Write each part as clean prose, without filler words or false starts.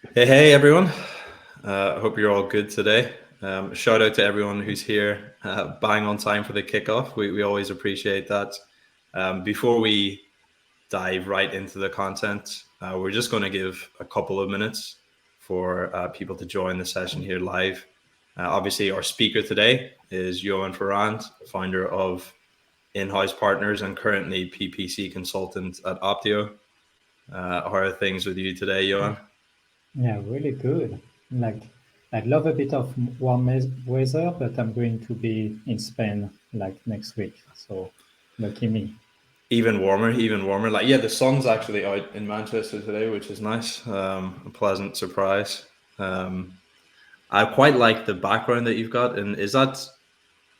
Hey everyone. I hope you're all good today. Shout out to everyone who's here bang on time for the kickoff. We always appreciate that. Before we dive right into the content, we're just going to give a couple of minutes for people to join the session here live. Obviously, our speaker today is Yoann Ferrand, founder of In-House Partners and currently PPC consultant at Optio. How are things with you today, Yoann? Yeah, really good. Like, I'd love a bit of weather, but I'm going to be in Spain like next week. So, lucky me. Even warmer. Like, yeah, the sun's actually out in Manchester today, which is nice. A pleasant surprise. Um, I quite like the background that you've got. And is that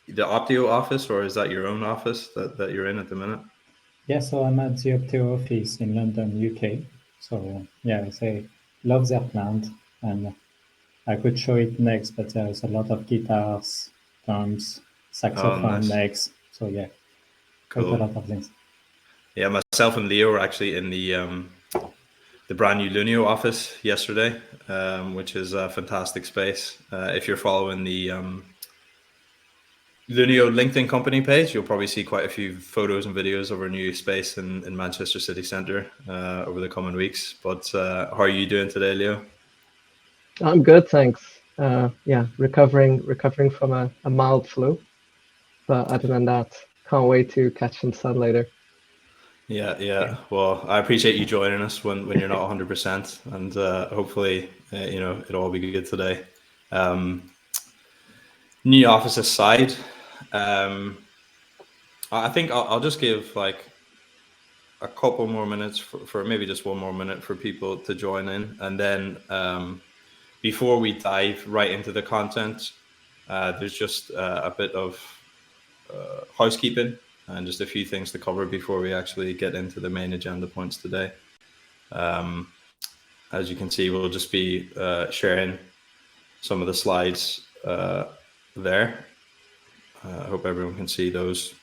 the Optio office or is that your own office that you're in at the minute? Yeah, so I'm at the Opteo office in London, UK. So, yeah, they love their plant, and I could show it next, but there's a lot of guitars, drums, Oh, saxophone nice. next. So, yeah, quite a Cool. lot of things. Yeah, myself and Leo were actually in the brand new Lunio office yesterday, which is a fantastic space. If you're following the Lunio LinkedIn company page, you'll probably see quite a few photos and videos of our new space in Manchester City Centre over the coming weeks. But how are you doing today, Leo? I'm good, thanks. Yeah, recovering from a mild flu, but other than that, can't wait to catch some sun later. Yeah, Yeah. yeah. Well, I appreciate you joining us when you're not 100%, and hopefully, it'll all be good today. Um, New office aside, um, I think I'll just give like a couple more minutes for maybe just one more minute for people to join in, and then before we dive right into the content, there's just a bit of housekeeping and just a few things to cover before we actually get into the main agenda points today. Um, as you can see, we'll just be sharing some of the slides there. I hope everyone can see those.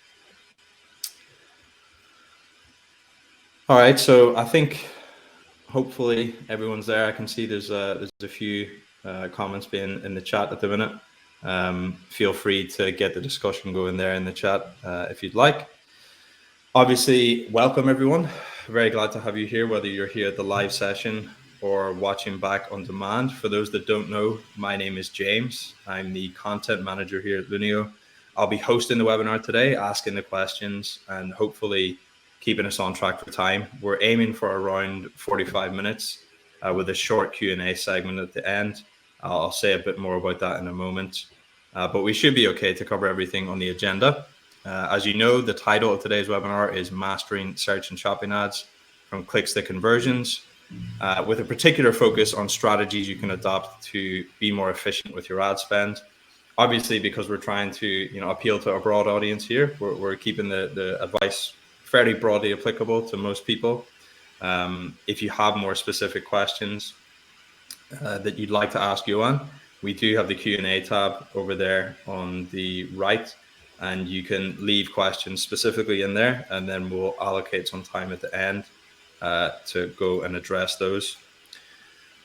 All right, so I think hopefully everyone's there. I can see there's a few comments being in the chat at the minute. Feel free to get the discussion going there in the chat if you'd like. Obviously, welcome everyone. Very glad to have you here, whether you're here at the live session or watching back on demand. For those that don't know, my name is James. I'm the content manager here at Lunio. I'll be hosting the webinar today, asking the questions and hopefully keeping us on track for time. We're aiming for around 45 minutes with a short Q&A segment at the end. I'll say a bit more about that in a moment, but we should be okay to cover everything on the agenda. As you know, the title of today's webinar is Mastering Search and Shopping Ads from Clicks to Conversions, with a particular focus on strategies you can adopt to be more efficient with your ad spend. Obviously, because we're trying to appeal to a broad audience here, we're keeping the advice fairly broadly applicable to most people. If you have more specific questions that you'd like to ask Yoann, we do have the Q&A tab over there on the right, and you can leave questions specifically in there, and then we'll allocate some time at the end to go and address those.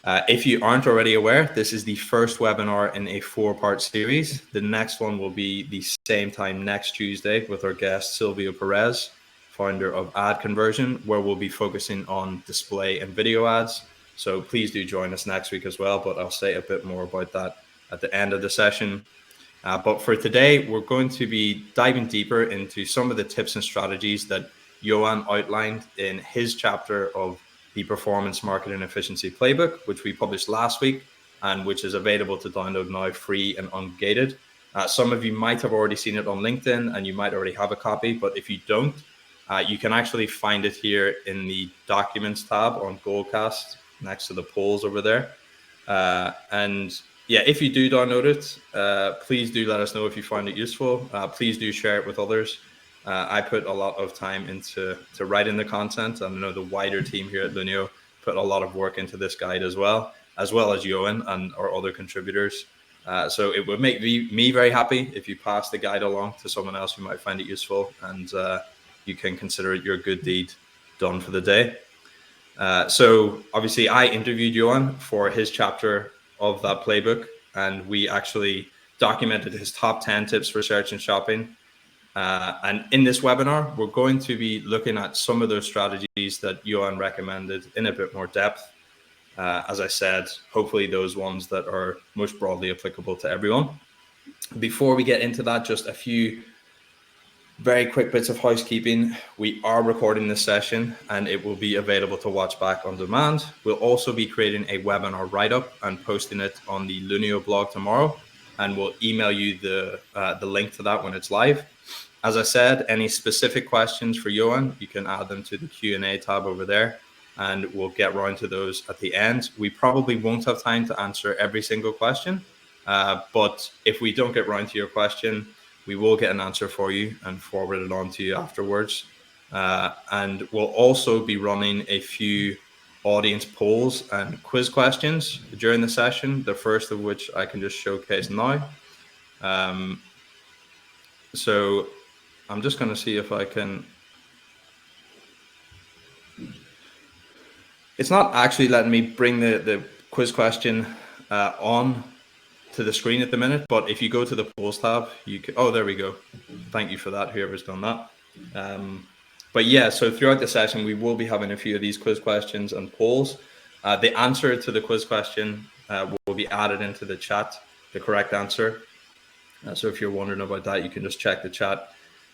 If you aren't already aware, this is the first webinar in a 4-part series. The next one will be the same time next Tuesday with our guest, Silvio Perez, founder of Ad Conversion, where we'll be focusing on display and video ads. So please do join us next week as well, but I'll say a bit more about that at the end of the session. But for today, we're going to be diving deeper into some of the tips and strategies that Yoann outlined in his chapter of the Performance Marketing Efficiency Playbook, which we published last week and which is available to download now free and ungated. Some of you might have already seen it on LinkedIn and you might already have a copy, but if you don't, you can actually find it here in the Documents tab on Goldcast next to the polls over there. And yeah, if you do download it, please do let us know if you find it useful. Please do share it with others. I put a lot of time into writing the content, and I know the wider team here at Lunio put a lot of work into this guide as well as Yoann and our other contributors. So it would make me very happy if you pass the guide along to someone else who might find it useful, and you can consider it your good deed done for the day. So obviously I interviewed Yoann for his chapter of that playbook, and we actually documented his top 10 tips for search and shopping. And in this webinar, we're going to be looking at some of those strategies that Yoann recommended in a bit more depth. As I said, hopefully those ones that are most broadly applicable to everyone. Before we get into that, just a few very quick bits of housekeeping. We are recording this session and it will be available to watch back on demand. We'll also be creating a webinar write-up and posting it on the Lunio blog tomorrow, and we'll email you the link to that when it's live. As I said, any specific questions for Yoann, you can add them to the Q&A tab over there, and we'll get round to those at the end. We probably won't have time to answer every single question, but if we don't get round to your question, we will get an answer for you and forward it on to you afterwards. And we'll also be running a few audience polls and quiz questions during the session, the first of which I can just showcase now. So I'm just going to see if I can. It's not actually letting me bring the quiz question on to the screen at the minute, but if you go to the polls tab, you can. Oh, there we go. Thank you for that, whoever's done that. But yeah, so throughout the session, we will be having a few of these quiz questions and polls. The answer to the quiz question will be added into the chat, the correct answer. So if you're wondering about that, you can just check the chat.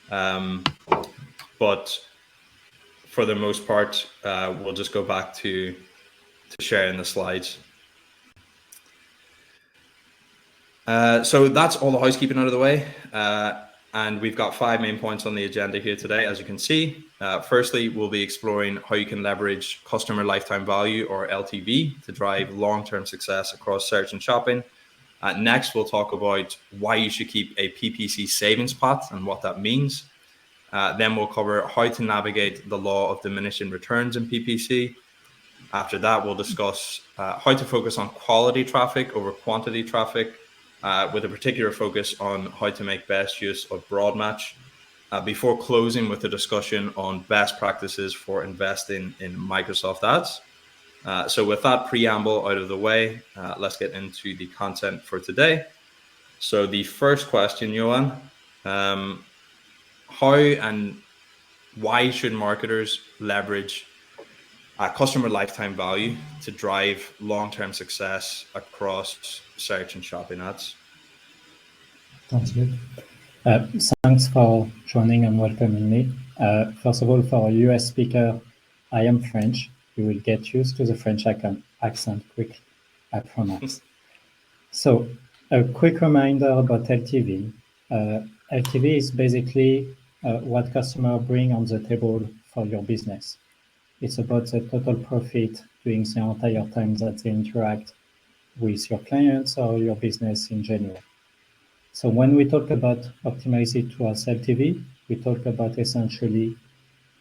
But for the most part, we'll just go back to sharing the slides. So that's all the housekeeping out of the way. And we've got 5 main points on the agenda here today, as you can see. Firstly, we'll be exploring how you can leverage customer lifetime value, or LTV, to drive long-term success across search and shopping. Next, we'll talk about why you should keep a PPC savings pot and what that means. Then we'll cover how to navigate the law of diminishing returns in PPC. After that, we'll discuss how to focus on quality traffic over quantity traffic, with a particular focus on how to make best use of broad match, before closing with a discussion on best practices for investing in Microsoft ads. So with that preamble out of the way, let's get into the content for today. So the first question, Yoann, how and why should marketers leverage customer lifetime value to drive long-term success across search and shopping ads? Sounds good. Thanks for joining and welcoming me. First of all, for a US speaker, I am French. You will get used to the French accent quickly, I promise. So a quick reminder about LTV. LTV is basically what customers bring on the table for your business. It's about the total profit during the entire time that they interact with your clients or your business in general. So when we talk about optimize it towards LTV, we talk about essentially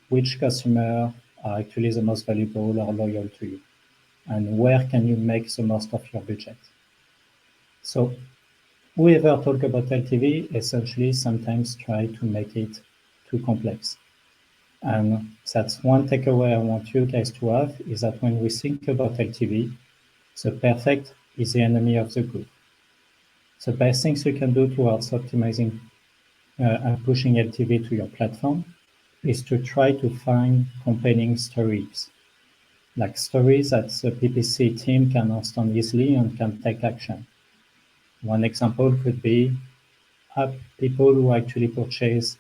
which customer are actually the most valuable or loyal to you, and where can you make the most of your budget. So whoever talk about LTV essentially sometimes try to make it too complex. And that's one takeaway I want you guys to have, is that when we think about LTV, the perfect is the enemy of the good. The best things you can do towards optimizing and pushing LTV to your platform is to try to find compelling stories, like stories that the PPC team can understand easily and can take action. One example could be people who actually purchase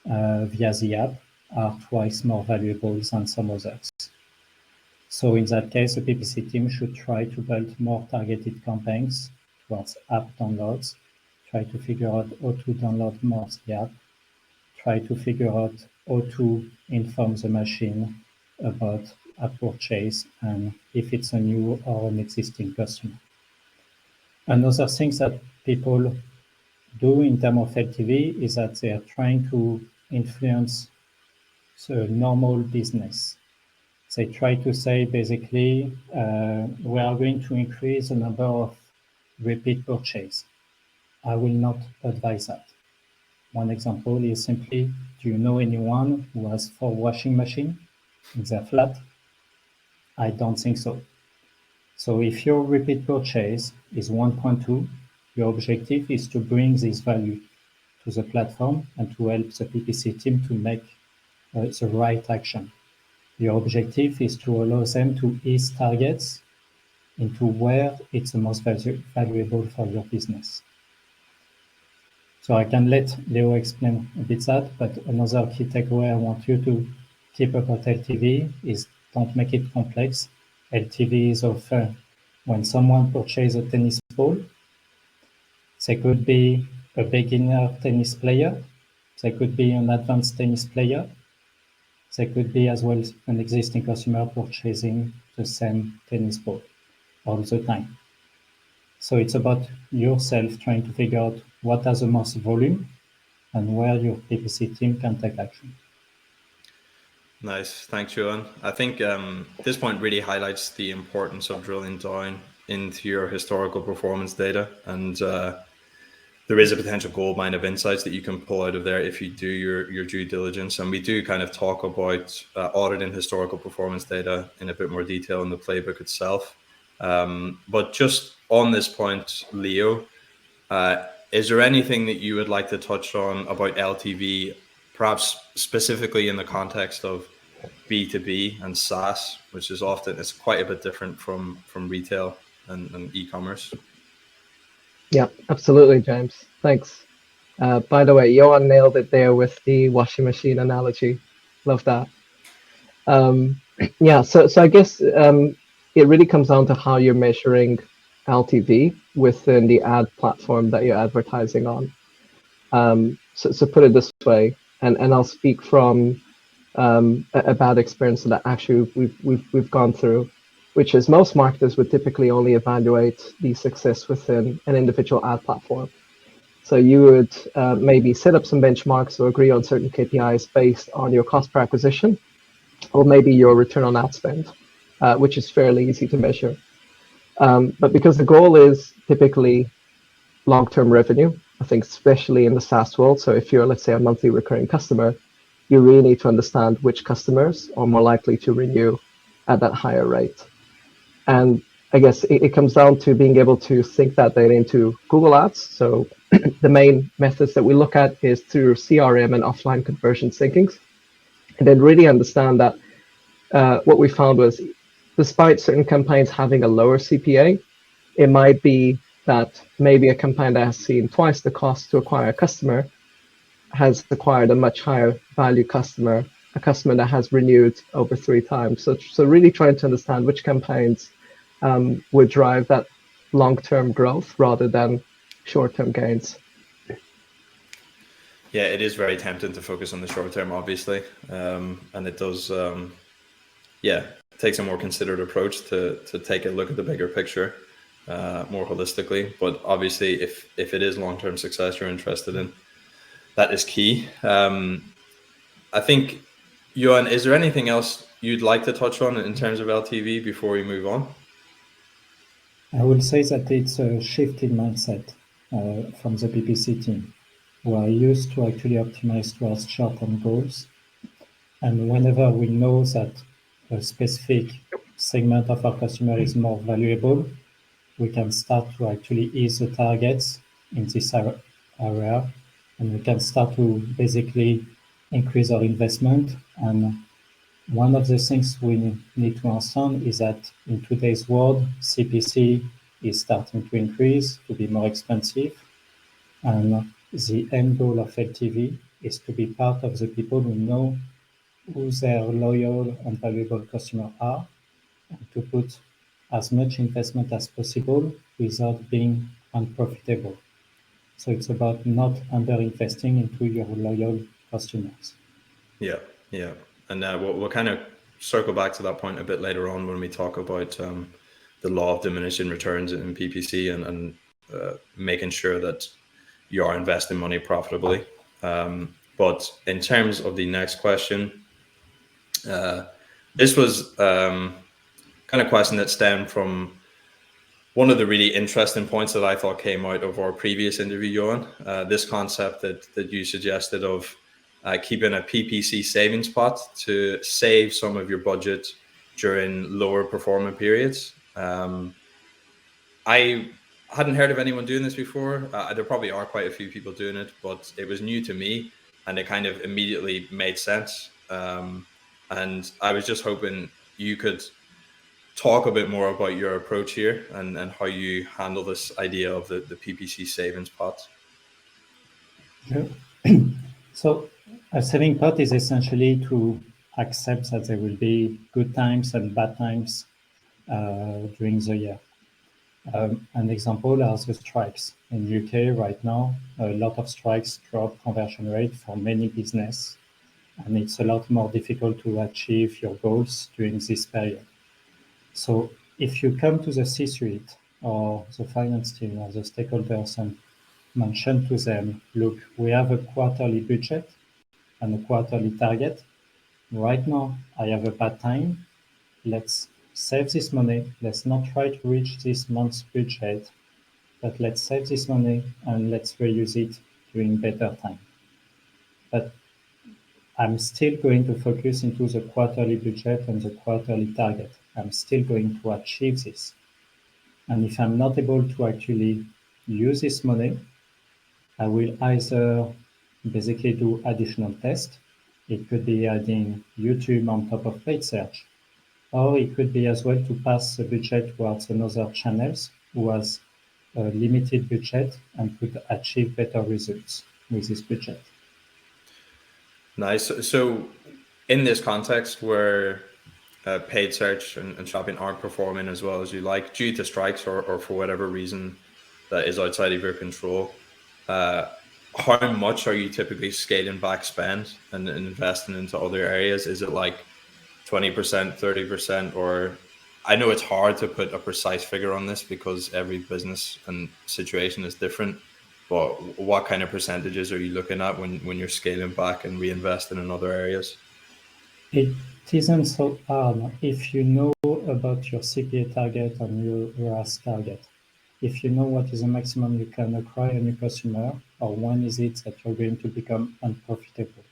via the app are twice more valuable than some others. So in that case, the PPC team should try to build more targeted campaigns towards app downloads, try to figure out how to download more the app, try to figure out how to inform the machine about a purchase and if it's a new or an existing customer. Another thing that people do in terms of LTV is that they are trying to influence the normal business. They try to say basically, we are going to increase the number of repeat purchase. I will not advise that. One example is simply, do you know anyone who has 4 washing machines in their flat? I don't think so. So if your repeat purchase is 1.2, your objective is to bring this value to the platform and to help the PPC team to make the right action. Your objective is to allow them to ease targets into where it's the most valuable for your business. So I can let Leo explain a bit that, but another key takeaway I want you to keep about LTV is don't make it complex. LTV is often when someone purchases a tennis ball, they could be a beginner tennis player, they could be an advanced tennis player, they could be as well an existing customer purchasing the same tennis ball all the time. So it's about yourself trying to figure out what has the most volume and where your PPC team can take action. Nice, thanks, Yoann. I think this point really highlights the importance of drilling down into your historical performance data, and there is a potential goldmine of insights that you can pull out of there if you do your due diligence. And we do kind of talk about auditing historical performance data in a bit more detail in the playbook itself. But just on this point, Leo, is there anything that you would like to touch on about LTV, perhaps specifically in the context of B2B and SaaS, which is often, it's quite a bit different from retail and e-commerce? Yeah, absolutely, James. Thanks. By the way, Yoann nailed it there with the washing machine analogy. Love that. Yeah, so I guess it really comes down to how you're measuring LTV within the ad platform that you're advertising on. So put it this way, and I'll speak from a bad experience that actually we've gone through, which is most marketers would typically only evaluate the success within an individual ad platform. So you would maybe set up some benchmarks or agree on certain KPIs based on your cost per acquisition, or maybe your return on ad spend, which is fairly easy to measure. But because the goal is typically long-term revenue, I think especially in the SaaS world, so if you're, let's say, a monthly recurring customer, you really need to understand which customers are more likely to renew at that higher rate. And I guess it comes down to being able to sync that data into Google Ads. So the main methods that we look at is through CRM and offline conversion syncings, and then really understand that what we found was, despite certain campaigns having a lower CPA, it might be that maybe a campaign that has seen twice the cost to acquire a customer has acquired a much higher value customer, a customer that has renewed over 3 times. So really trying to understand which campaigns would drive that long-term growth rather than short-term gains. Yeah, it is very tempting to focus on the short term, obviously, and it does. It takes a more considered approach to take a look at the bigger picture more holistically. But obviously, if it is long-term success you're interested in, that is key. I think, Yoann, is there anything else you'd like to touch on in terms of LTV before we move on? I would say that it's a shift in mindset from the PPC team, who are used to actually optimize towards short-term goals. And whenever we know that a specific segment of our customer is more valuable, we can start to actually ease the targets in this area, and we can start to basically increase our investment. And one of the things we need to understand is that in today's world, CPC is starting to increase, to be more expensive. And the end goal of LTV is to be part of the people who know who their loyal and valuable customers are, and to put as much investment as possible without being unprofitable. So it's about not underinvesting into your loyal customers. Yeah. And we'll kind of circle back to that point a bit later on when we talk about the law of diminishing returns in PPC and making sure that you are investing money profitably. But in terms of the next question, this was kind of question that stemmed from one of the really interesting points that I thought came out of our previous interview, Yoann. This concept that you suggested of keeping a PPC savings pot to save some of your budget during lower performing periods. I hadn't heard of anyone doing this before. There probably are quite a few people doing it, but it was new to me, and it kind of immediately made sense. And I was just hoping you could talk a bit more about your approach here and how you handle this idea of the PPC savings pot. Yeah. So a saving pot is essentially to accept that there will be good times and bad times during the year. An example are the strikes. In UK right now, a lot of strikes drop conversion rate for many business, and it's a lot more difficult to achieve your goals during this period. So if you come to the C-suite or the finance team or the stakeholders and mention to them, look, we have a quarterly budget and a quarterly target. Right now, I have a bad time. Let's save this money. Let's not try to reach this month's budget, but let's save this money and let's reuse it during better time. But I'm still going to focus into the quarterly budget and the quarterly target. I'm still going to achieve this. And if I'm not able to actually use this money, I will either basically do additional tests. It could be adding YouTube on top of paid search, or it could be as well to pass the budget towards another channels who has a limited budget and could achieve better results with this budget. Nice. So in this context where paid search and shopping aren't performing as well as you like due to strikes or for whatever reason that is outside of your control, how much are you typically scaling back spend and investing into other areas? Is it like 20%, 30%, or I know it's hard to put a precise figure on this because every business and situation is different, but what kind of percentages are you looking at when you're scaling back and reinvesting in other areas? It isn't so hard if you know about your CPA target and your ROAS target. If you know what is the maximum you can acquire a new customer, or when is it that you're going to become unprofitable.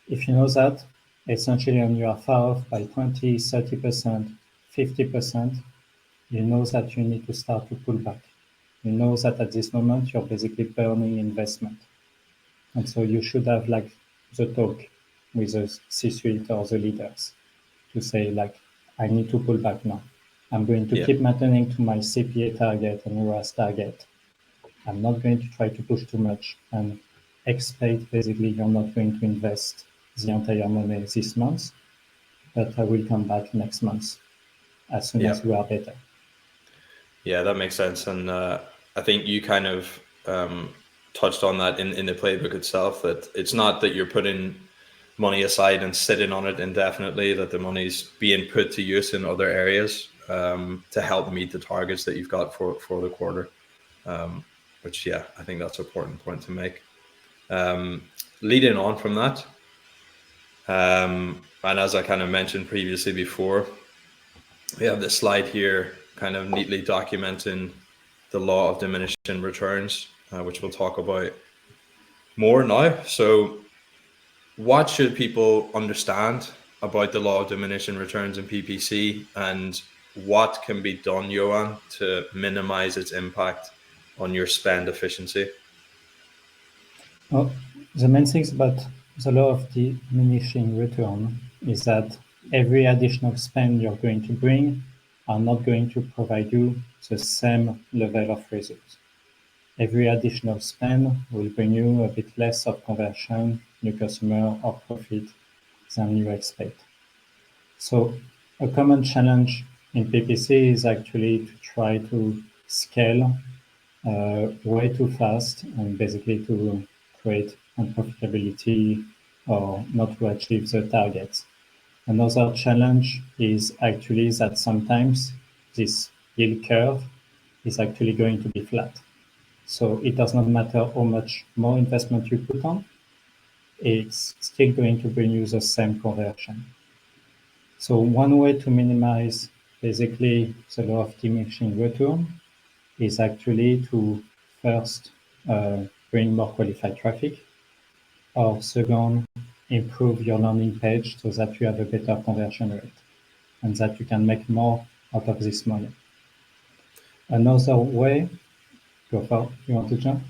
If you know that, essentially, and you are far off by 20, 30%, 50%, you know that you need to start to pull back. You know that at this moment, you're basically burning investment. And so you should have like the talk with the C-suite or the leaders to say like, I need to pull back now. I'm going to keep maintaining to my CPA target and ROAS target. I'm not going to try to push too much and expect basically you're not going to invest the entire money this month, but I will come back next month as soon as we are better. Yeah, that makes sense. And I think you kind of touched on that in the playbook itself, that it's not that you're putting money aside and sitting on it indefinitely, that the money's being put to use in other areas to help meet the targets that you've got for the quarter, which, I think that's an important point to make. Leading on from that, and as I kind of mentioned previously before, we have this slide here kind of neatly documenting the law of diminishing returns, which we'll talk about more now. So what should people understand about the law of diminishing returns in PPC, and what can be done, Yoann, to minimize its impact on your spend efficiency? Well, the main things about the law of diminishing return is that every additional spend you're going to bring are not going to provide you the same level of results. Every additional spend will bring you a bit less of conversion, new customer, or profit than you expect. So a common challenge in PPC is actually to try to scale way too fast and basically to create unprofitability or not to achieve the targets. Another challenge is actually that sometimes this yield curve is actually going to be flat. So it does not matter how much more investment you put on, it's still going to bring you the same conversion. So one way to minimize basically the law of diminishing return is actually to first bring more qualified traffic, or second, improve your landing page so that you have a better conversion rate. and that you can make more out of this money. Another way, you want to jump?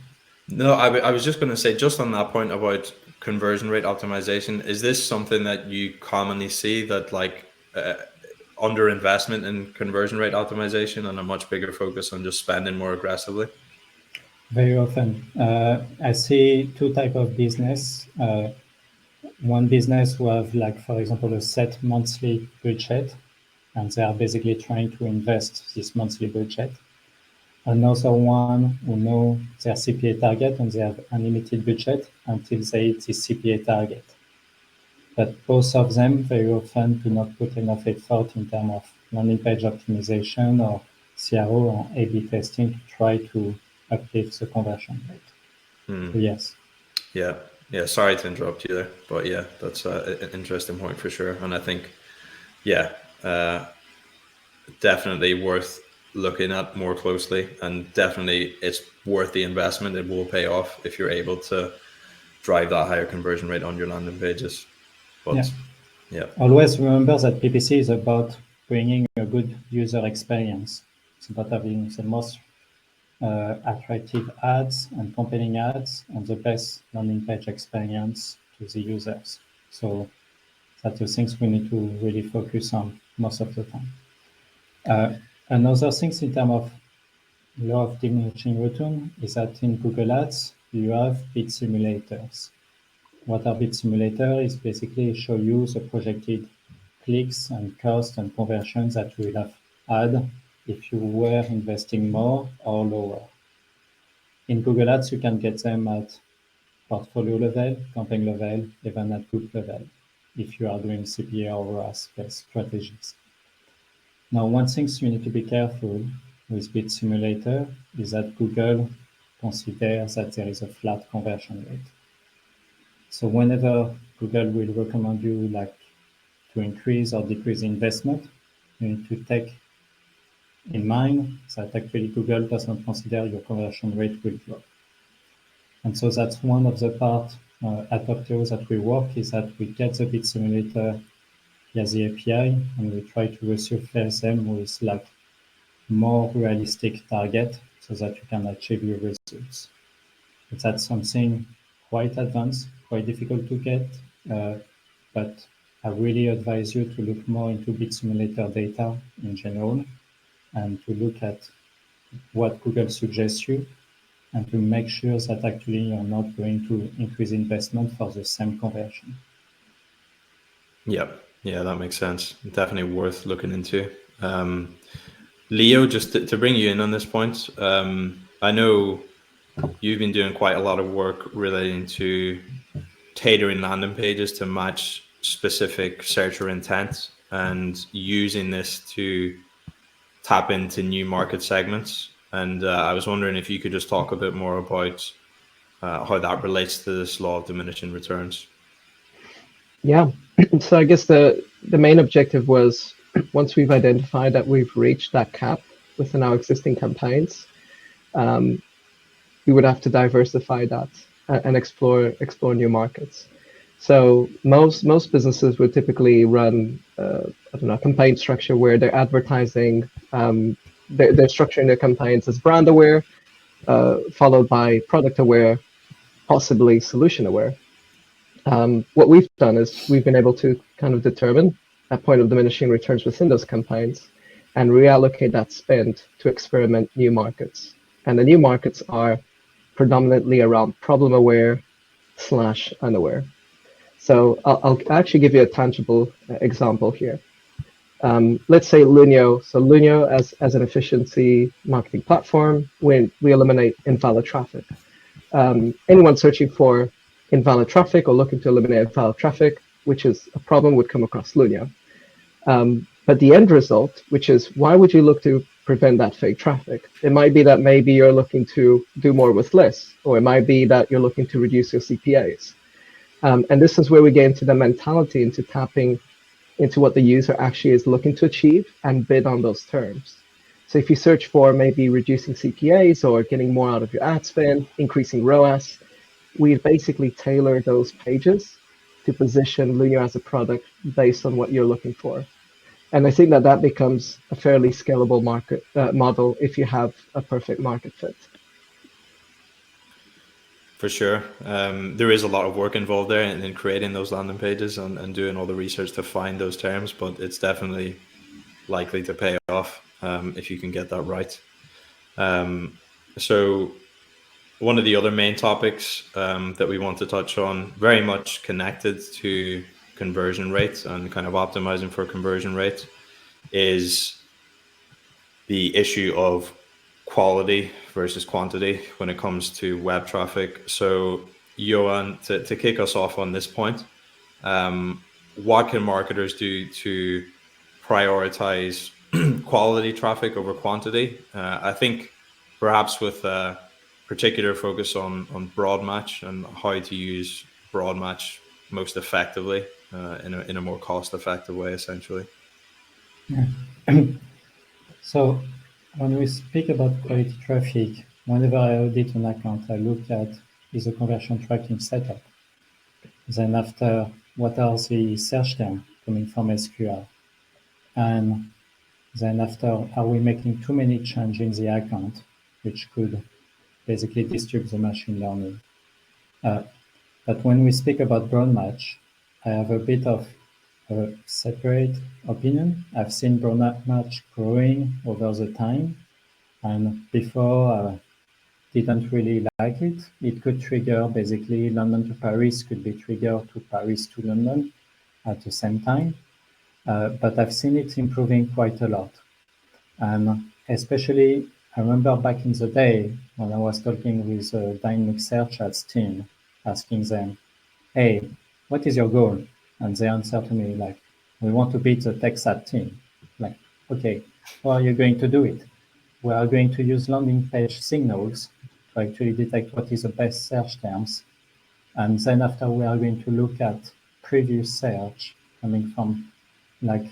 No, I was just going to say, just on that point about conversion rate optimization, is this something that you commonly see, that like under investment in conversion rate optimization and a much bigger focus on just spending more aggressively? Very often. I see two types of business. One business who have, like, for example, a set monthly budget, and they are basically trying to invest this monthly budget. Another one who know their CPA target and they have unlimited budget until they hit this CPA target. But both of them very often do not put enough effort in terms of landing page optimization or CRO or A/B testing to try to uplift the conversion rate. So yes. Yeah. Sorry to interrupt you there, but yeah, that's an interesting point for sure. And I think, definitely worth looking at more closely, and definitely it's worth the investment. It will pay off if you're able to drive that higher conversion rate on your landing pages. But always remember that PPC is about bringing a good user experience. It's about having the most attractive ads and compelling ads and the best landing page experience to the users. So that's the things we need to really focus on most of the time. Another thing in terms of law of diminishing return is that in Google Ads, you have bid simulators. What are bid simulator is basically show you the projected clicks and cost and conversions that you will have had if you were investing more or lower. In Google Ads, you can get them at portfolio level, campaign level, even at group level, if you are doing CPA or ROAS-based strategies. Now, one thing you need to be careful with bid simulator is that Google considers that there is a flat conversion rate. So whenever Google will recommend you like to increase or decrease investment, you need to take in mind that actually Google does not consider your conversion rate will drop. And so that's one of the parts at Opteo that we work, is that we get the bid simulator via the API, and we try to resurface them with like more realistic target so that you can achieve your results. But that's something quite advanced, quite difficult to get, but I really advise you to look more into bid simulator data in general and to look at what Google suggests you and to make sure that actually you're not going to increase investment for the same conversion. Yeah, that makes sense. Definitely worth looking into. Leo, just to bring you in on this point, I know you've been doing quite a lot of work relating to tailoring landing pages to match specific searcher intent and using this to tap into new market segments. And I was wondering if you could just talk a bit more about how that relates to this law of diminishing returns. Yeah, so I guess the main objective was, once we've identified that we've reached that cap within our existing campaigns, we would have to diversify that and explore new markets. So most businesses would typically run a campaign structure where they're advertising, they're structuring their campaigns as brand aware, followed by product aware, possibly solution aware. What we've done is we've been able to kind of determine a point of diminishing returns within those campaigns and reallocate that spend to experiment new markets. And the new markets are predominantly around problem aware / unaware. So I'll actually give you a tangible example here. Let's say Lunio. So Lunio, as an efficiency marketing platform, we eliminate invalid traffic. Anyone searching for invalid traffic or looking to eliminate invalid traffic, which is a problem, would come across Lunio. But the end result, which is why would you look to prevent that fake traffic? It might be that maybe you're looking to do more with less, or it might be that you're looking to reduce your CPAs. And this is where we get into the mentality, into tapping into what the user actually is looking to achieve and bid on those terms. So if you search for maybe reducing CPAs or getting more out of your ad spend, increasing ROAS, we basically tailor those pages to position Lunio as a product based on what you're looking for. And I think that that becomes a fairly scalable market model if you have a perfect market fit. For sure. There is a lot of work involved there in creating those landing pages and doing all the research to find those terms, but it's definitely likely to pay off if you can get that right. So one of the other main topics that we want to touch on, very much connected to conversion rates and kind of optimizing for conversion rates, is the issue of quality versus quantity when it comes to web traffic. So, Yoann, to kick us off on this point, what can marketers do to prioritize quality traffic over quantity? I think perhaps with a particular focus on broad match and how to use broad match most effectively in a more cost effective way, essentially. Yeah. So when we speak about quality traffic, whenever I audit an account, I look at is a conversion tracking setup. Then after, what are the search terms coming from SQL? And then after, are we making too many changes in the account, which could basically disturb the machine learning? But when we speak about broad match, I have a bit of a separate opinion. I've seen broad match growing over the time, and before I didn't really like it. It could trigger basically London to Paris could be triggered to Paris to London at the same time. But I've seen it improving quite a lot. And especially, I remember back in the day when I was talking with Dynamic Search Ads team, asking them, hey, what is your goal? And they answer to me like, we want to beat the TechSat team. Like, okay, how are you going to do it? We are going to use landing page signals to actually detect what is the best search terms. And then after we are going to look at previous search coming from like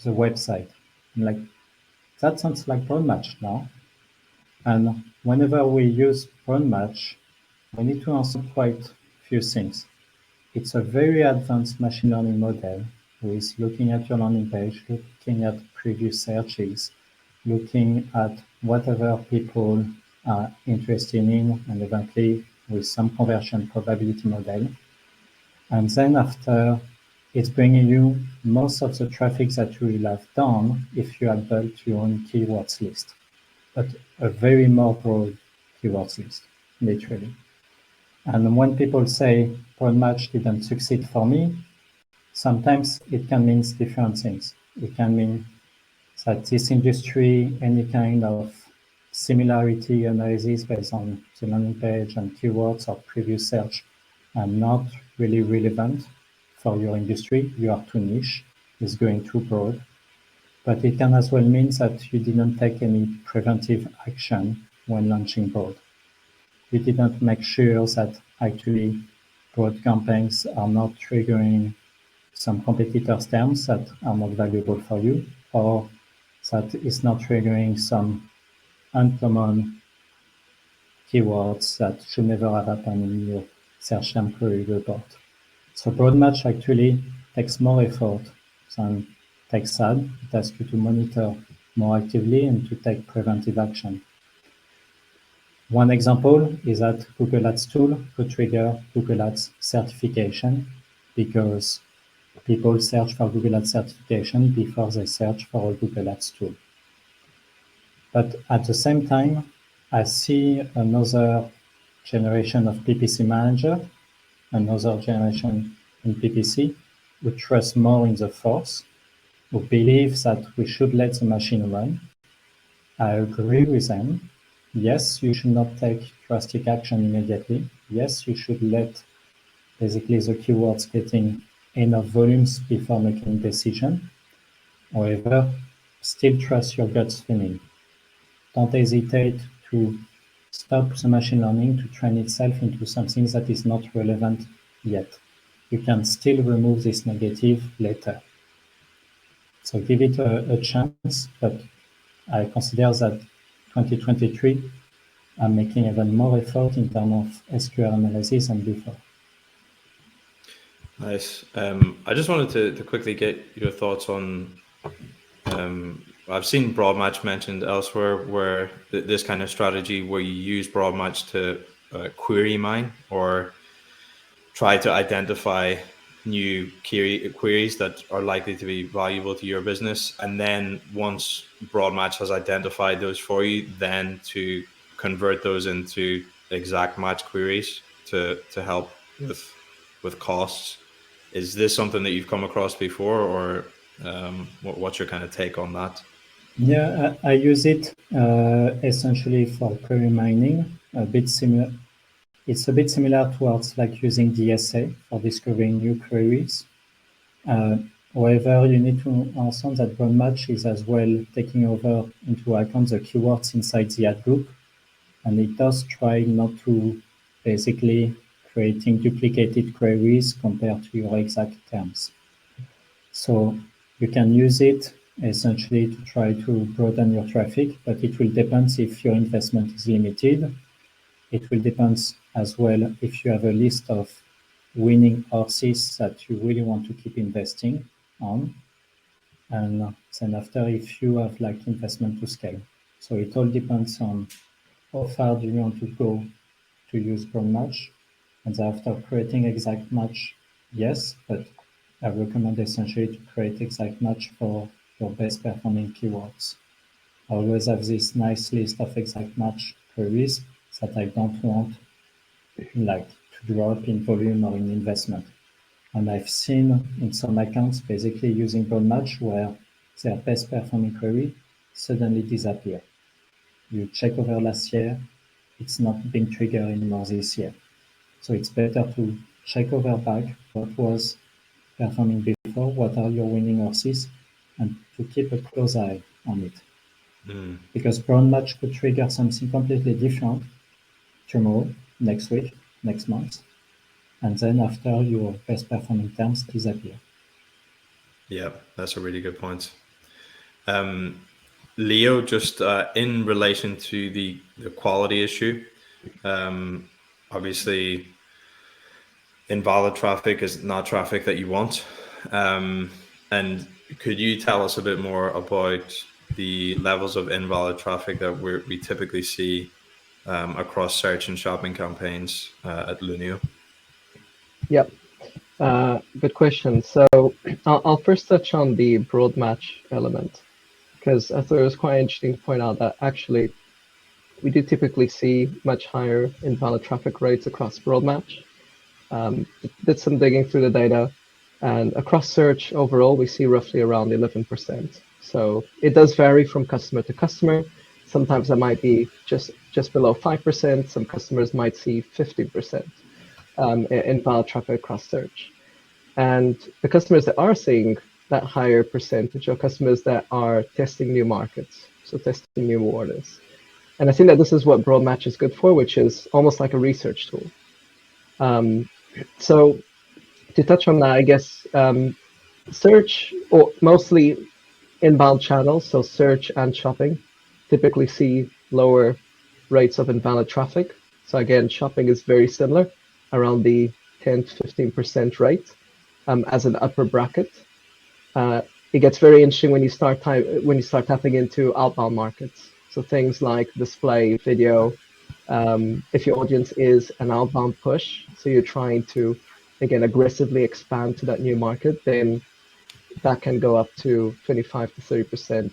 the website. And like, that sounds like broad match now. And whenever we use broad match, we need to answer quite a few things. It's a very advanced machine learning model with looking at your landing page, looking at previous searches, looking at whatever people are interested in, and eventually with some conversion probability model. And then after, it's bringing you most of the traffic that you will have done if you had built your own keywords list, but a very more broad keywords list, literally. And when people say broad match didn't succeed for me, sometimes it can mean different things. It can mean that this industry, any kind of similarity analysis based on the landing page and keywords or previous search are not really relevant for your industry. You are too niche, it's going too broad. But it can as well mean that you didn't take any preventive action when launching broad. You didn't make sure that actually broad campaigns are not triggering some competitors' terms that are not valuable for you, or that is not triggering some uncommon keywords that should never have happened in your search term query report. So broad match actually takes more effort than TechSad. It asks you to monitor more actively and to take preventive action. One example is that Google Ads tool could trigger Google Ads certification because people search for Google Ads certification before they search for a Google Ads tool. But at the same time, I see another generation of PPC manager, another generation in PPC who trust more in the force, who believe that we should let the machine run. I agree with them. Yes, you should not take drastic action immediately. Yes, you should let basically the keywords getting enough volumes before making decision. However, still trust your gut feeling. Don't hesitate to stop the machine learning to train itself into something that is not relevant yet. You can still remove this negative later. So give it a chance, but I consider that 2023, I'm making even more effort in terms of SQL analysis than before. Nice. I just wanted to quickly get your thoughts on I've seen broad match mentioned elsewhere, where this kind of strategy where you use broad match to query mine or try to identify new queries that are likely to be valuable to your business, and then once broad match has identified those for you, then to convert those into exact match queries to help with costs. Is this something that you've come across before, or what's your kind of take on that? Yeah, I use it essentially for query mining, a bit similar. It's a bit similar towards like using DSA for discovering new queries. However, you need to understand that broad match is as well taking over into account the keywords inside the ad group, and it does try not to basically creating duplicated queries compared to your exact terms. So you can use it essentially to try to broaden your traffic, but it will depend if your investment is limited. It will depend as well if you have a list of winning horses that you really want to keep investing on. And then after, if you have like investment to scale. So it all depends on how far do you want to go to use broad match. And after creating exact match, yes, but I recommend essentially to create exact match for your best performing keywords. I always have this nice list of exact match queries that I don't want like to drop in volume or in investment. And I've seen in some accounts basically using broad match where their best performing query suddenly disappear. You check over last year, it's not being triggered anymore this year. So it's better to check over back what was performing before, what are your winning horses, and to keep a close eye on it. Because broad match could trigger something completely different tomorrow, next week, next month, and then after your best performing terms disappear. Yeah, that's a really good point. Leo, just in relation to the quality issue, obviously invalid traffic is not traffic that you want. And could you tell us a bit more about the levels of invalid traffic that we typically see across search and shopping campaigns at Lunio? Yep. Good question. So I'll first touch on the broad match element, because I thought it was quite interesting to point out that actually we do typically see much higher invalid traffic rates across broad match. Did some digging through the data, and across search overall, we see roughly around 11%. So it does vary from customer to customer. Sometimes that might be just below 5%. Some customers might see 50% invalid traffic across search. And the customers that are seeing that higher percentage are customers that are testing new markets, so testing new orders. And I think that this is what broad match is good for, which is almost like a research tool. So to touch on that, I guess search, or mostly inbound channels, so search and shopping, typically see lower rates of invalid traffic. So again, shopping is very similar, around the 10 to 15% rate as an upper bracket. It gets very interesting when you start tapping into outbound markets. So things like display, video. If your audience is an outbound push, so you're trying to, again, aggressively expand to that new market, then that can go up to 25 to 30%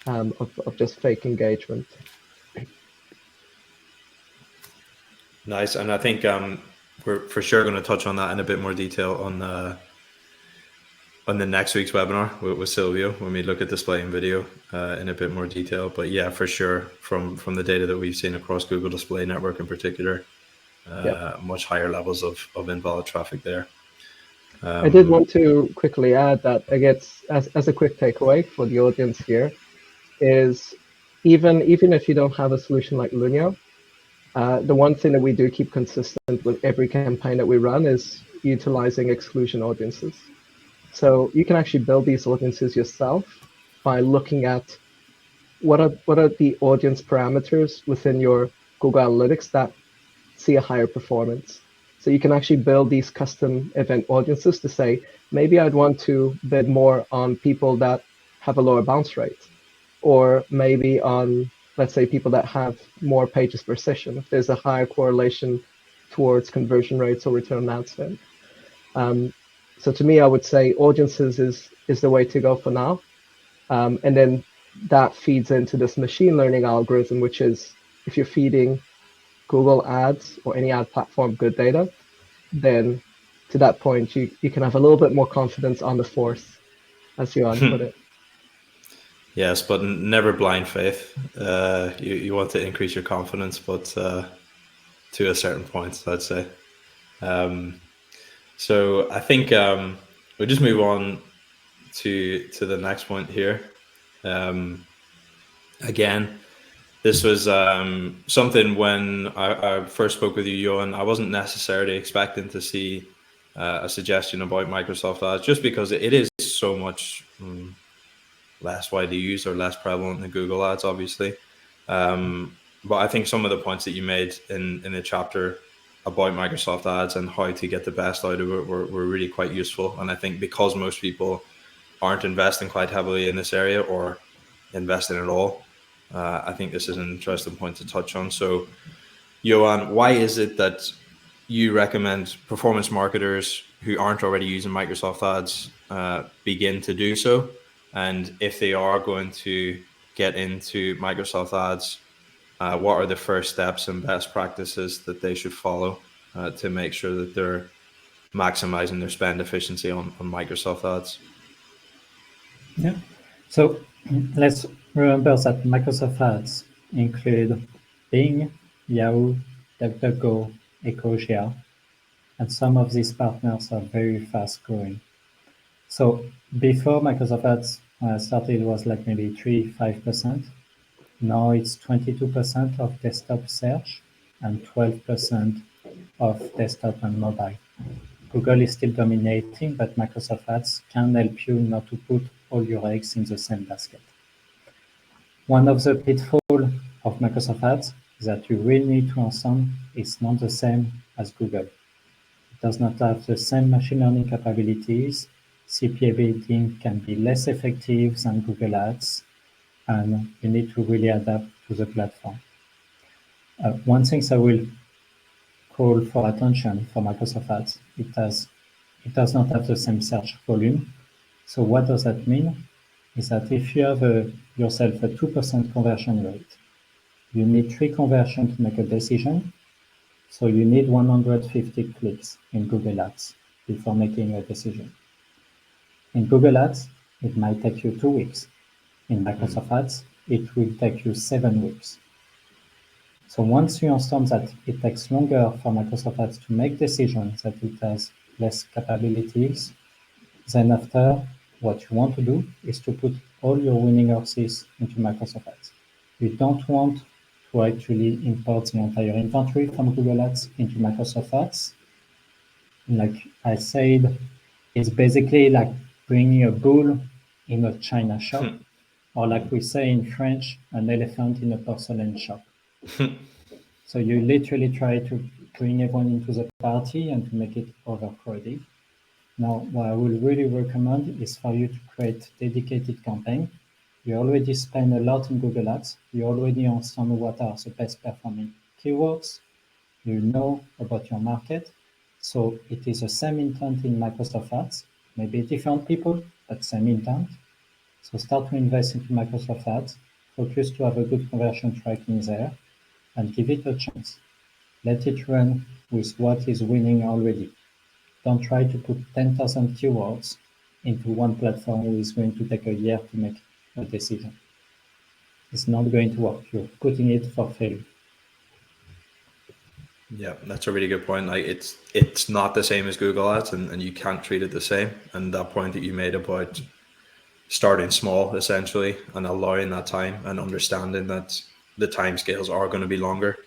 of just fake engagement. Nice. And I think we're for sure going to touch on that in a bit more detail on the next week's webinar with Silvio, when we look at display and video in a bit more detail. But yeah, for sure, from the data that we've seen across Google Display Network in particular, much higher levels of invalid traffic there. I did want to quickly add that, I guess, as a quick takeaway for the audience here, is even if you don't have a solution like Lunio, the one thing that we do keep consistent with every campaign that we run is utilizing exclusion audiences. So you can actually build these audiences yourself by looking at what are the audience parameters within your Google Analytics that see a higher performance. So you can actually build these custom event audiences to say, maybe I'd want to bid more on people that have a lower bounce rate. Or maybe on, let's say, people that have more pages per session, if there's a higher correlation towards conversion rates or return on ad spend. So to me, I would say audiences is the way to go for now. And then that feeds into this machine learning algorithm, which is if you're feeding Google Ads or any ad platform good data, then to that point, you can have a little bit more confidence on the force, as Yoann put it. Yes, but never blind faith. You want to increase your confidence, but to a certain point, I'd say. So I think we'll just move on to the next point here. Again, this was something when I first spoke with you, Yoann, I wasn't necessarily expecting to see a suggestion about Microsoft Ads, just because it is so much less widely used or less prevalent than Google Ads, obviously. But I think some of the points that you made in the chapter about Microsoft Ads and how to get the best out of it were really quite useful. And I think because most people aren't investing quite heavily in this area or investing at all, I think this is an interesting point to touch on. So, Yoann, why is it that you recommend performance marketers who aren't already using Microsoft Ads begin to do so? And if they are going to get into Microsoft Ads, what are the first steps and best practices that they should follow to make sure that they're maximizing their spend efficiency on Microsoft Ads? Yeah. So let's remember that Microsoft Ads include Bing, Yahoo, DuckDuckGo, Ecosia, and some of these partners are very fast growing. So before Microsoft Ads started, it was like maybe 3-5%. Now it's 22% of desktop search and 12% of desktop and mobile. Google is still dominating, but Microsoft Ads can help you not to put all your eggs in the same basket. One of the pitfalls of Microsoft Ads is that you really need to understand it's not the same as Google. It does not have the same machine learning capabilities. CPA building can be less effective than Google Ads, and you need to really adapt to the platform. One thing I will call for attention for Microsoft Ads, it does not have the same search volume. So what does that mean? Is that if you have yourself a 2% conversion rate, you need 3 conversions to make a decision. So you need 150 clicks in Google Ads before making a decision. In Google Ads, it might take you 2 weeks. In Microsoft Ads, it will take you 7 weeks. So once you understand that it takes longer for Microsoft Ads to make decisions, that it has less capabilities, then after, what you want to do is to put all your winning horses into Microsoft Ads. You don't want to actually import the entire inventory from Google Ads into Microsoft Ads. Like I said, it's basically like bringing a bull in a china shop, or like we say in French, an elephant in a porcelain shop. So you literally try to bring everyone into the party and to make it overcrowded. Now, what I would really recommend is for you to create dedicated campaign. You already spend a lot in Google Ads. You already understand what are the best performing keywords. You know about your market. So it is the same intent in Microsoft Ads, maybe different people, but same intent. So start to invest into Microsoft Ads, focus to have a good conversion tracking there, and give it a chance. Let it run with what is winning already. Don't try to put 10,000 keywords into one platform who is going to take a year to make a decision. It's not going to work. You're putting it for failure. Yeah, that's a really good point. Like it's not the same as Google Ads, and you can't treat it the same. And that point that you made about starting small, essentially, and allowing that time and understanding that the time scales are going to be longer,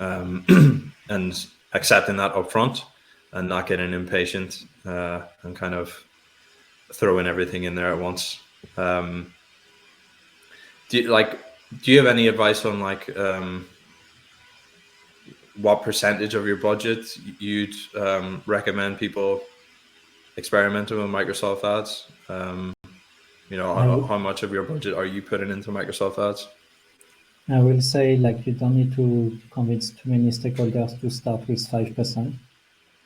and accepting that upfront and not getting impatient and kind of throwing everything in there at once. Do you have any advice on what percentage of your budget you'd recommend people experimenting with Microsoft Ads? How much of your budget are you putting into Microsoft Ads? I will say, like, you don't need to convince too many stakeholders to start with 5%.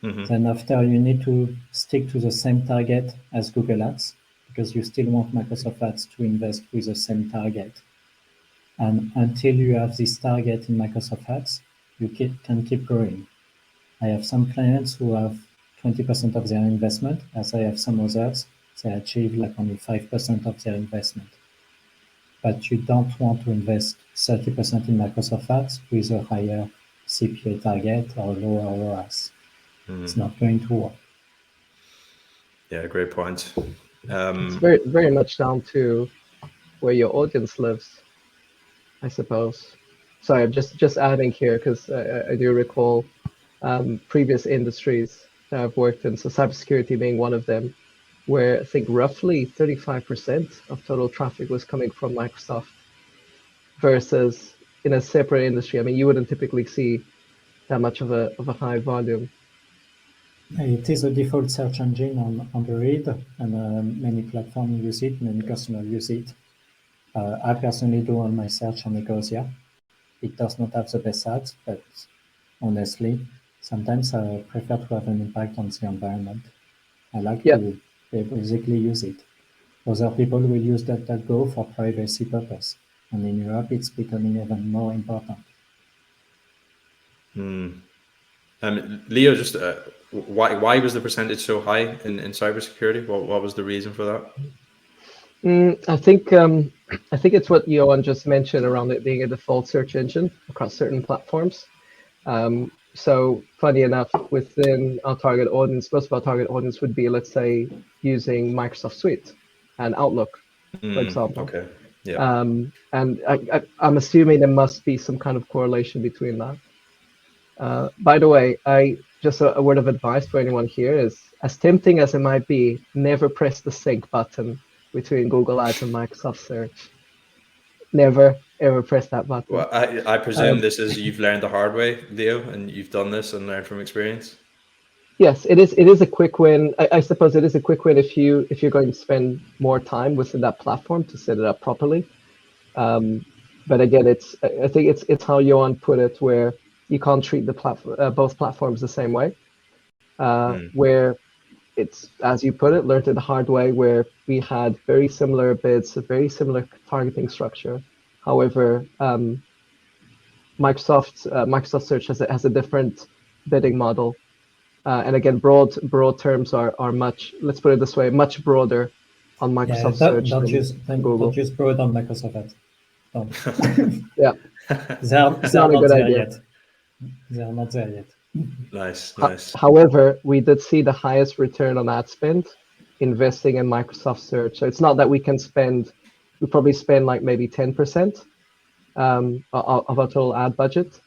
Then after, you need to stick to the same target as Google Ads, because you still want Microsoft Ads to invest with the same target. And until you have this target in Microsoft Ads, you can keep growing. I have some clients who have 20% of their investment, as I have some others, they achieve like only 5% of their investment. But you don't want to invest 30% in Microsoft Ads with a higher CPA target or lower ROAS. It's not going to work. Yeah, great point. It's very, very much down to where your audience lives, I suppose. Sorry, I'm just adding here because I do recall previous industries that I've worked in, so cybersecurity being one of them, where I think roughly 35% of total traffic was coming from Microsoft versus in a separate industry. I mean, you wouldn't typically see that much of a high volume. It is a default search engine on Android, and many platforms use it, many customers use it. I personally do all my search on Ecosia. It does not have the best ads, but honestly, sometimes I prefer to have an impact on the environment. I like to basically use it. Other people will use DuckDuckGo for privacy purpose, and in Europe, it's becoming even more important. Leo, just why was the percentage so high in cybersecurity? What was the reason for that? I think it's what Yoann just mentioned around it being a default search engine across certain platforms. So funny enough, within our target audience, most of our target audience would be, let's say, using Microsoft Suite and Outlook, for example. Okay. Yeah. And I'm assuming there must be some kind of correlation between that. By the way, just a word of advice for anyone here is, as tempting as it might be, never press the sync button between Google Ads and Microsoft Search. Never, ever press that button. Well, I presume this is you've learned the hard way, Leo, and you've done this and learned from experience. Yes, it is. It is a quick win. I suppose it is a quick win if you're going to spend more time within that platform to set it up properly. But again, I think it's how Yoann put it, where you can't treat the both platforms the same way. Where it's, as you put it, learned it the hard way, where we had very similar bids, a very similar targeting structure. However, Microsoft Search has a different bidding model, and again, broad terms are much. Let's put it this way, much broader on Microsoft Search than Google. Don't use broad on Microsoft Ads. Don't. Yeah, they are not a not good there idea. yet. They are not there yet. Nice. However, we did see the highest return on ad spend investing in Microsoft Search. So it's not that we probably spend like maybe 10% of our total ad budget,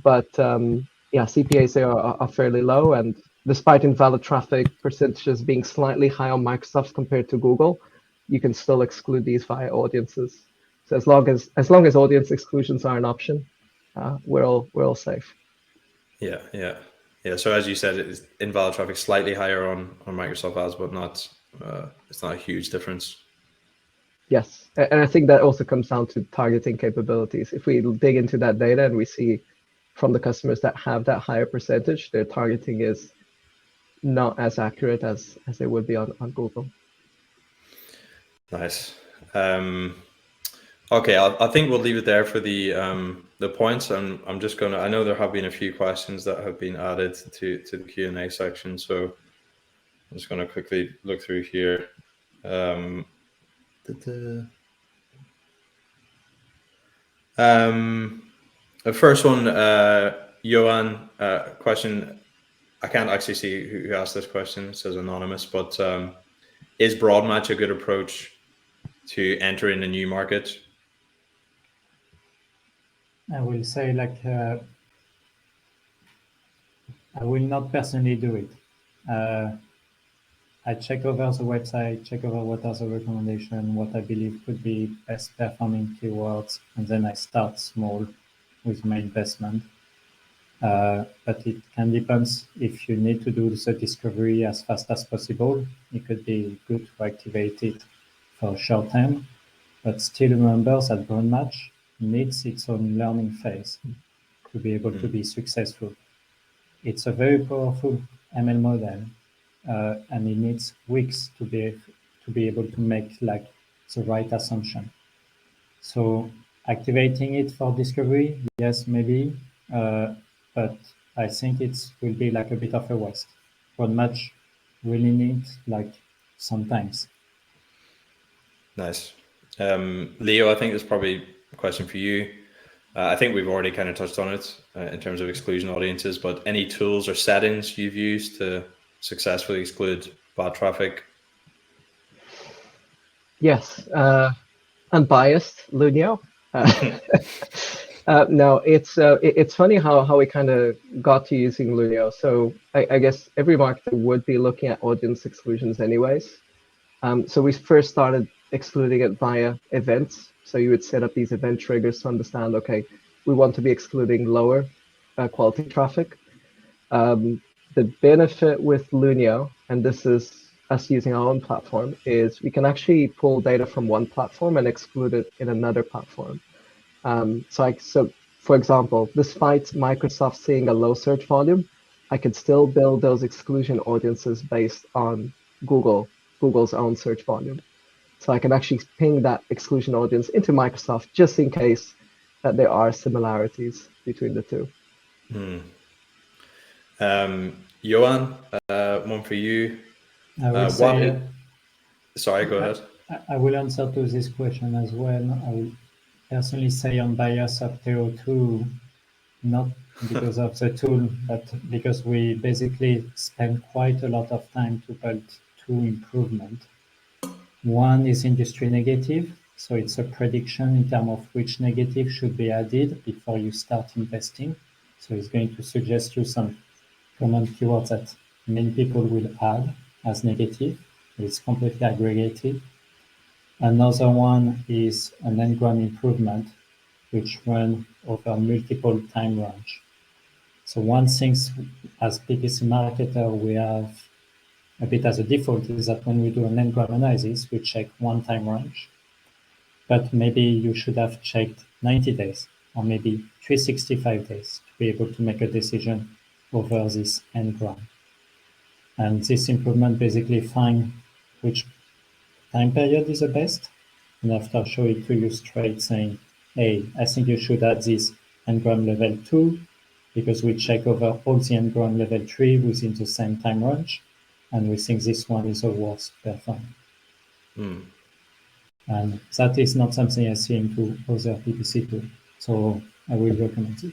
but CPAs there are fairly low, and despite invalid traffic percentages being slightly high on Microsoft compared to Google, you can still exclude these via audiences. So as long as audience exclusions are an option, we're all safe. Yeah. So as you said, it's invalid traffic slightly higher on Microsoft Ads, but not it's not a huge difference. Yes, and I think that also comes down to targeting capabilities. If we dig into that data and we see from the customers that have that higher percentage, their targeting is not as accurate as they would be on Google. Nice. Okay, I think we'll leave it there for the points. I'm just gonna. I know there have been a few questions that have been added to the Q&A section, so I'm just gonna quickly look through here. The first one, Yoann, question. I can't actually see who asked this question. It says anonymous, but is broad match a good approach to enter in a new market? I will say, like, I will not personally do it. I check over the website, check over what are the recommendations, what I believe could be best performing keywords, and then I start small with my investment. But it can depend. If you need to do the discovery as fast as possible, it could be good to activate it for short term, but still remember that brand match needs its own learning phase to be able to be successful. It's a very powerful ML model, and it needs weeks to be able to make like the right assumption. So activating it for discovery, yes, maybe, but I think it will be like a bit of a waste. Brand match really needs like sometimes. Nice. Leo, I think this is probably a question for you. I think we've already kind of touched on it in terms of exclusion audiences, but any tools or settings you've used to successfully exclude bad traffic? Yes, unbiased, Lunio. No, it's funny how we kind of got to using Lunio. So I guess every marketer would be looking at audience exclusions anyways. So we first started excluding it via events. So you would set up these event triggers to understand, okay, we want to be excluding lower quality traffic. The benefit with Lunio, and this is us using our own platform, is we can actually pull data from one platform and exclude it in another platform. So for example, despite Microsoft seeing a low search volume, I could still build those exclusion audiences based on Google's own search volume. So I can actually ping that exclusion audience into Microsoft just in case that there are similarities between the two. Yoann, one for you. I will say, sorry, go ahead. I will answer to this question as well. I will personally say on bias of TO2, not because of the tool, but because we basically spend quite a lot of time to build two improvements. One is industry negative, so it's a prediction in terms of which negative should be added before you start investing. So it's going to suggest you some common keywords that many people will add as negative. It's completely aggregated. Another one is an n-gram improvement, which run over multiple time range. So one thing as PPC marketer, we have a bit as a default is that when we do an n-gram analysis, we check one time range, but maybe you should have checked 90 days or maybe 365 days to be able to make a decision over this n-gram. And this improvement basically find which time period is the best, and after show it to you straight saying, hey, I think you should add this n-gram level 2 because we check over all the n-gram level 3 within the same time range, and we think this one is the worst performing. And that is not something I see into other PPC tools, so I will recommend it.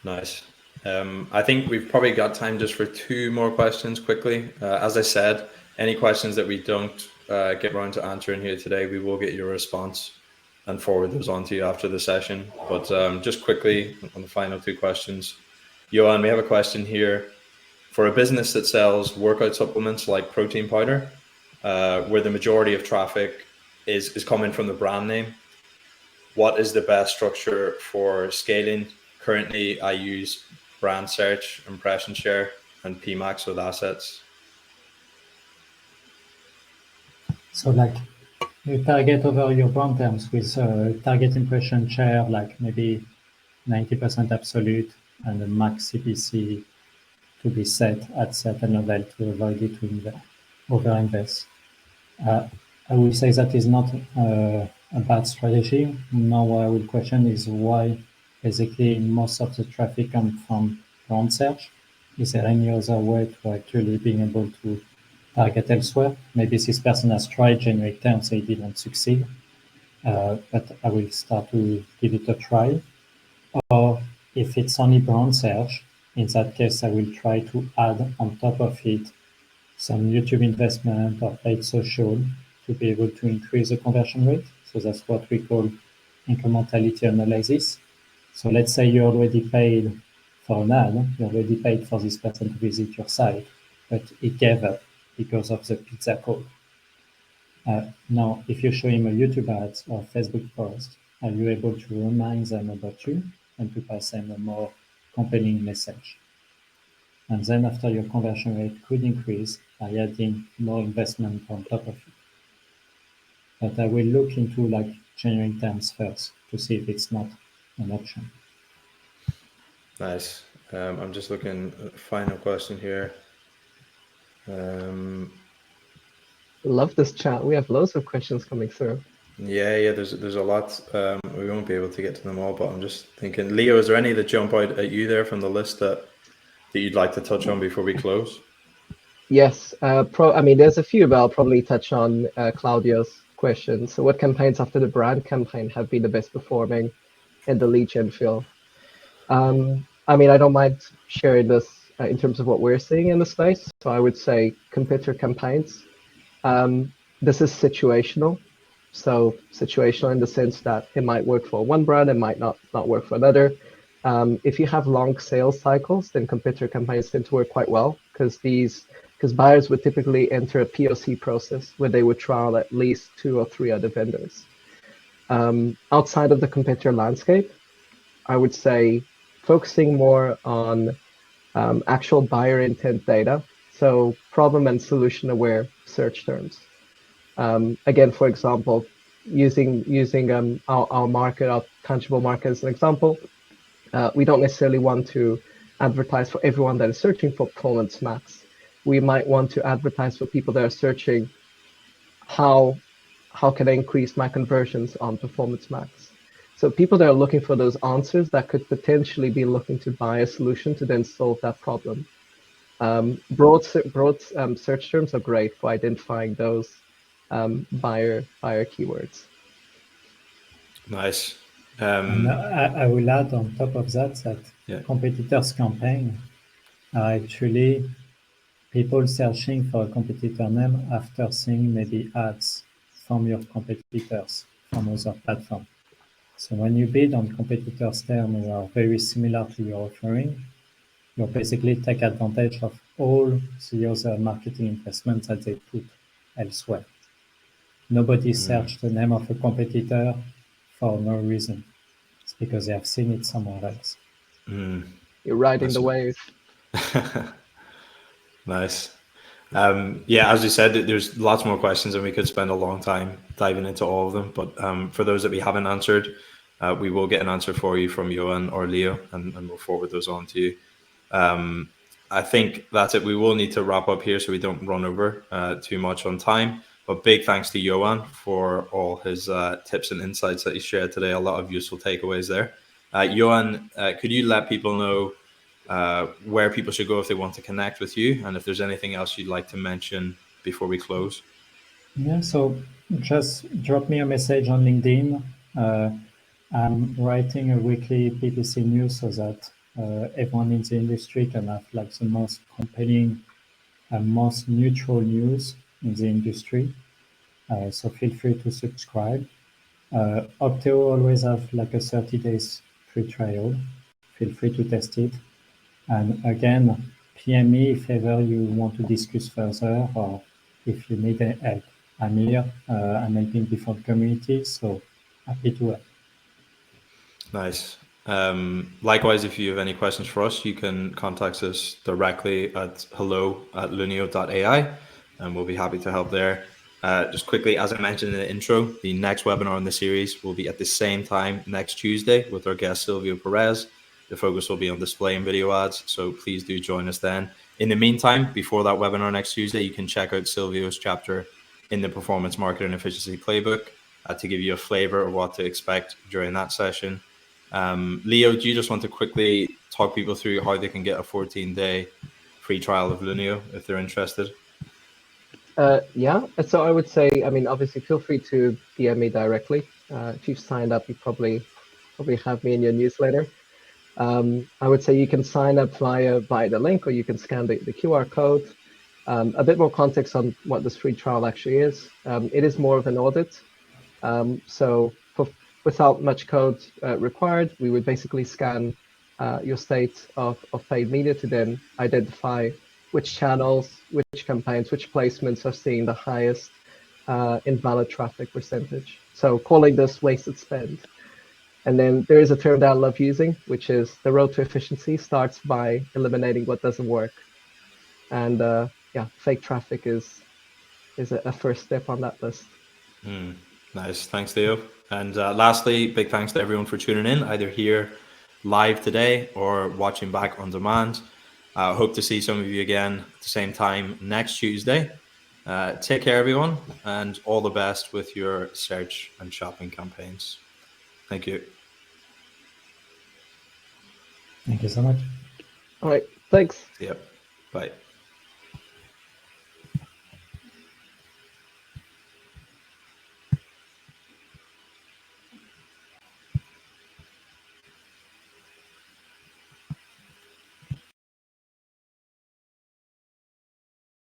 Nice. I think we've probably got time just for two more questions quickly. As I said, any questions that we don't get around to answering here today, we will get your response and forward those on to you after the session. But just quickly on the final two questions. Yoann, we have a question here. For a business that sells workout supplements like protein powder, where the majority of traffic is coming from the brand name, what is the best structure for scaling? Currently, I use brand search, impression share, and PMAX with assets. So like you target over your brand terms with target impression share, like maybe 90% absolute and a max CPC to be set at certain level to avoid it to overinvest. I will say that is not a bad strategy. Now what I will question is why basically most of the traffic comes from brand search. Is there any other way to actually being able to target elsewhere? Maybe this person has tried generic terms, they didn't succeed, but I will start to give it a try. Or if it's only brand search, in that case, I will try to add on top of it some YouTube investment or paid social to be able to increase the conversion rate. So that's what we call incrementality analysis. So let's say you already paid for an ad, you already paid for this person to visit your site, but he gave up because of the pizza code. Now, if you show him a YouTube ad or Facebook post, are you able to remind them about you and to pass them a more compelling message? And then after your conversion rate could increase by adding more investment on top of it. but I will look into like generic terms first to see if it's not an option. Nice. I'm just looking at the final question here. Love this chat. We have loads of questions coming through. Yeah. There's a lot. We won't be able to get to them all, but I'm just thinking, Leo, is there any that jump out at you there from the list that you'd like to touch on before we close? Yes, I mean, there's a few, but I'll probably touch on Claudio's question. So, what campaigns after the brand campaign have been the best performing in the lead gen field? I mean, I don't mind sharing this in terms of what we're seeing in the space. So, I would say competitor campaigns. This is situational. So, situational in the sense that it might work for one brand, it might not work for another. If you have long sales cycles, then competitor campaigns tend to work quite well because buyers would typically enter a POC process where they would trial at least 2 or 3 other vendors. Outside of the competitor landscape, I would say focusing more on actual buyer intent data, so problem and solution aware search terms. Again, for example, using our market, our tangible market as an example, we don't necessarily want to advertise for everyone that is searching for Performance Max. We might want to advertise for people that are searching how can I increase my conversions on Performance Max. So people that are looking for those answers that could potentially be looking to buy a solution to then solve that problem. Broad search terms are great for identifying those buyer keywords. Nice. And I will add on top of that Yeah. competitors' campaign are actually people searching for a competitor name after seeing maybe ads from your competitors from other platforms. So when you bid on competitors' terms who are very similar to your offering, you basically take advantage of all the other marketing investments that they put elsewhere. Nobody searched the name of a competitor for no reason. It's because they have seen it somewhere else. You're riding the wave. Nice. Yeah, as you said, there's lots more questions and we could spend a long time diving into all of them. But for those that we haven't answered, we will get an answer for you from Yoann or Leo, and we'll forward those on to you. I think that's it. We will need to wrap up here so we don't run over too much on time. But big thanks to Yoann for all his tips and insights that he shared today. A lot of useful takeaways there. Yoann, could you let people know where people should go if they want to connect with you, and if there's anything else you'd like to mention before we close? Yeah, so just drop me a message on LinkedIn. I'm writing a weekly PPC news so that everyone in the industry can have like the most compelling and most neutral news in the industry. So feel free to subscribe. Opteo always have like a 30 days free trial. Feel free to test it. And again, PM me if ever you want to discuss further or if you need help. I'm here. I'm helping different communities, so happy to help. Nice. Likewise, if you have any questions for us, you can contact us directly at hello@lunio.ai, and we'll be happy to help there. Just quickly, as I mentioned in the intro, the next webinar in the series will be at the same time next Tuesday with our guest Silvio Perez. The focus will be on display and video ads, so please do join us then. In the meantime, before that webinar next Tuesday, you can check out Silvio's chapter in the Performance Marketing Efficiency Playbook to give you a flavor of what to expect during that session. Leo, do you just want to quickly talk people through how they can get a 14-day free trial of Lunio if they're interested? Yeah, so I would say, I mean, obviously feel free to DM me directly. If you've signed up, you probably have me in your newsletter. I would say you can sign up via the link, or you can scan the QR code. A bit more context on what this free trial actually is. It is more of an audit. So without much code required, we would basically scan your state of paid media to then identify which channels, which campaigns, which placements are seeing the highest invalid traffic percentage. So calling this wasted spend. And then there is a term that I love using, which is the road to efficiency starts by eliminating what doesn't work. And yeah, fake traffic is a first step on that list. Nice. Thanks, Theo. And lastly, big thanks to everyone for tuning in, either here live today or watching back on demand. Hope to see some of you again at the same time next Tuesday. Take care, everyone, and all the best with your search and shopping campaigns. Thank you. Thank you so much. All right. Thanks. Yep. Bye.